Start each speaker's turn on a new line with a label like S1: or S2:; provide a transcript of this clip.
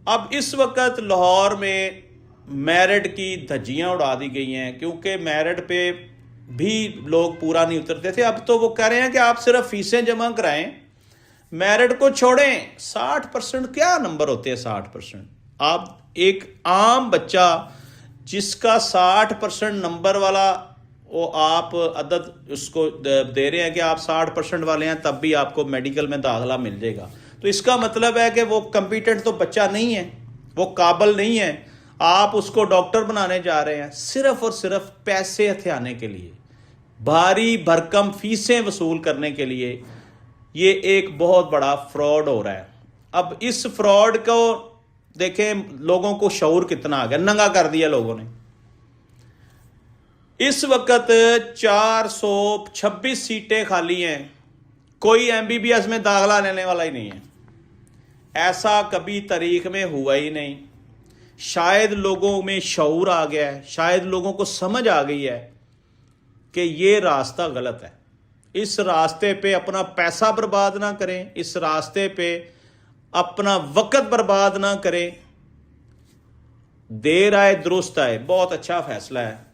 S1: अब इस वक्त लाहौर में मेरिट की धज्जियां उड़ा दी गई हैं, क्योंकि मेरिट पे भी लोग पूरा नहीं उतरते थे। अब तो वो कह रहे हैं कि आप सिर्फ फीसें जमा कराएं, मेरिट को छोड़ें। 60% क्या नंबर होते हैं 60%? आप एक आम बच्चा जिसका 60% नंबर वाला, वो आप अदद उसको दे रहे हैं कि आप 60% वाले हैं तब भी आपको मेडिकल में दाखिला मिल जाएगा। तो इसका मतलब है कि वो कम्पिटेंट तो बच्चा नहीं है, वो काबिल नहीं है। आप उसको डॉक्टर बनाने जा रहे हैं सिर्फ और सिर्फ पैसे हथियाने के लिए, भारी भरकम फीसें वसूल करने के लिए। ये एक बहुत बड़ा फ्रॉड हो रहा है। अब इस फ्रॉड को देखें, लोगों को शऊर कितना आ गया, नंगा कर दिया लोगों ने। इस वक्त 426 सीटें खाली हैं, कोई एमबीबीएस में दाखिला लेने वाला ही नहीं है। ऐसा कभी तारीख में हुआ ही नहीं। शायद लोगों में शऊर आ गया है, शायद लोगों को समझ आ गई है कि ये रास्ता गलत है। इस रास्ते पे अपना पैसा बर्बाद ना करें, इस रास्ते पे अपना वक्त बर्बाद ना करें। देर आए दुरुस्त आए, बहुत अच्छा फैसला है।